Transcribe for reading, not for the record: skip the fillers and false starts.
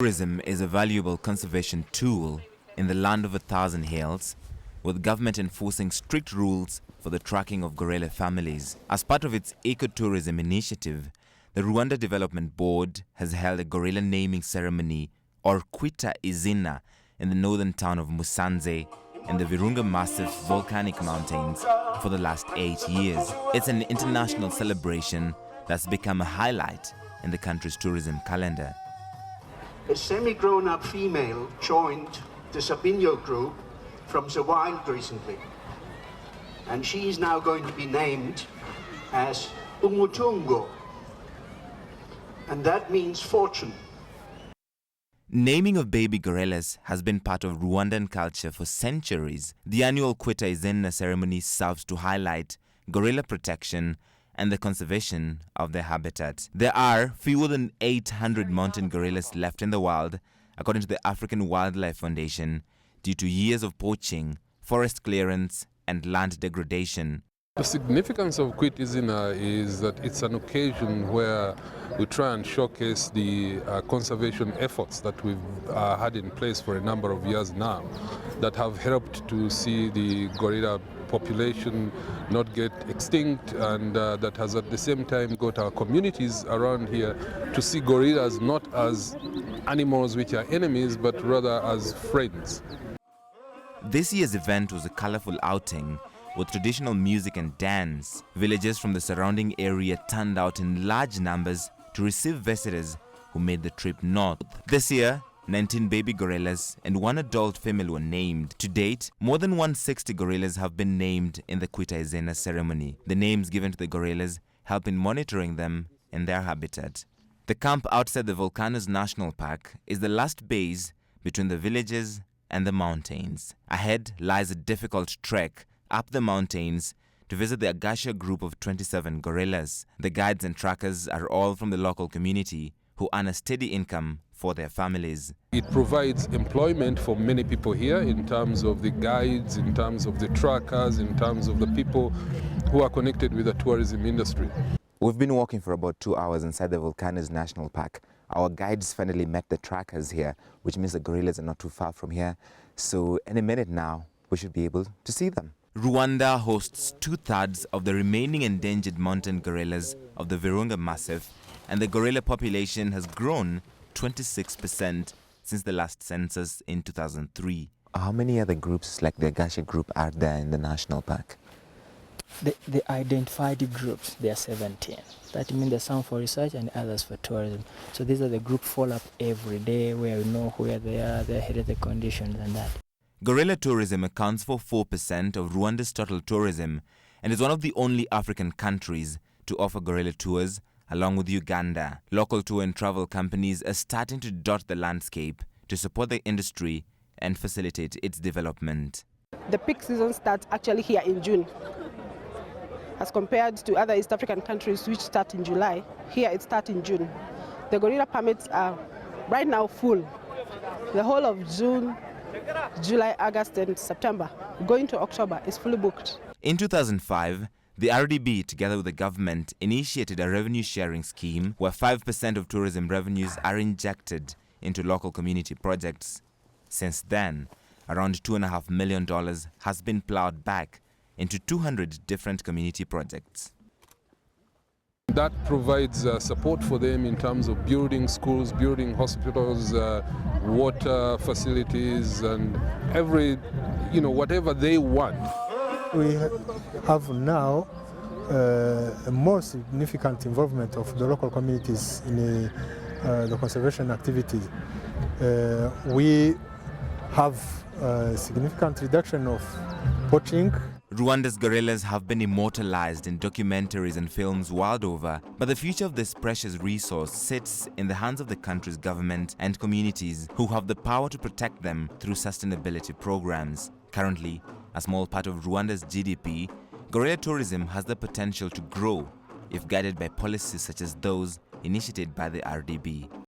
tourism is a valuable conservation tool in the land of 1,000 hills, with government enforcing strict rules for the tracking of gorilla families. As part of its ecotourism initiative, the Rwanda Development Board has held a gorilla naming ceremony, or Kwita Izina, in the northern town of Musanze in the Virunga Massif volcanic mountains for the last 8 years. It's an international celebration that's become a highlight in the country's tourism calendar. A semi-grown-up female joined the Sabinho group from the wild recently, and she is now going to be named as Umutungo, and that means fortune. Naming of baby gorillas has been part of Rwandan culture for centuries. The annual Kwita Izena ceremony serves to highlight gorilla protection and the conservation of their habitat. There are fewer than 800 mountain gorillas left in the wild, according to the African Wildlife Foundation, due to years of poaching, forest clearance, and land degradation. The significance of Kwita Izena is that it's an occasion where we try and showcase the conservation efforts that we've had in place for a number of years now that have helped to see the gorilla population not get extinct, and that has at the same time got our communities around here to see gorillas not as animals which are enemies, but rather as friends. This year's event was a colorful outing with traditional music and dance. Villagers from the surrounding area turned out in large numbers to receive visitors who made the trip north. This year, 19 baby gorillas and 1 adult female were named. To date, more than 160 gorillas have been named in the Kwita Izena ceremony. The names given to the gorillas help in monitoring them and their habitat. The camp outside the Volcanoes National Park is the last base between the villages and the mountains. Ahead lies a difficult trek up the mountains to visit the Agasha group of 27 gorillas. The guides and trackers are all from the local community who earn a steady income for their families. It provides employment for many people here in terms of the guides, in terms of the trackers, in terms of the people who are connected with the tourism industry. We've been walking for about 2 hours inside the Volcanoes National Park. Our guides finally met the trackers here, which means the gorillas are not too far from here. So in a minute now, we should be able to see them. Rwanda hosts 2/3 of the remaining endangered mountain gorillas of the Virunga Massif, and the gorilla population has grown 26% since the last census in 2003. How many other groups like the Agasha group are there in the national park? The identified groups, there are 17. That means there's some for research and others for tourism. So these are the group follow-up every day where we know where they are, their health conditions and that. Gorilla tourism accounts for 4% of Rwanda's total tourism and is one of the only African countries to offer gorilla tours, along with Uganda. Local tour and travel companies are starting to dot the landscape to support the industry and facilitate its development. The peak season starts actually here in June, as compared to other East African countries which start in July. Here it starts in June. The gorilla permits are right now full. The whole of June, July, August and September, going to October, is fully booked. In 2005, the RDB, together with the government, initiated a revenue sharing scheme where 5% of tourism revenues are injected into local community projects. Since then, around $2.5 million has been plowed back into 200 different community projects. That provides support for them in terms of building schools, building hospitals, water facilities, and whatever they want. We have now a more significant involvement of the local communities in the conservation activities. We have a significant reduction of poaching. Rwanda's gorillas have been immortalized in documentaries and films world over, but the future of this precious resource sits in the hands of the country's government and communities who have the power to protect them through sustainability programs. Currently, a small part of Rwanda's GDP, gorilla tourism has the potential to grow if guided by policies such as those initiated by the RDB.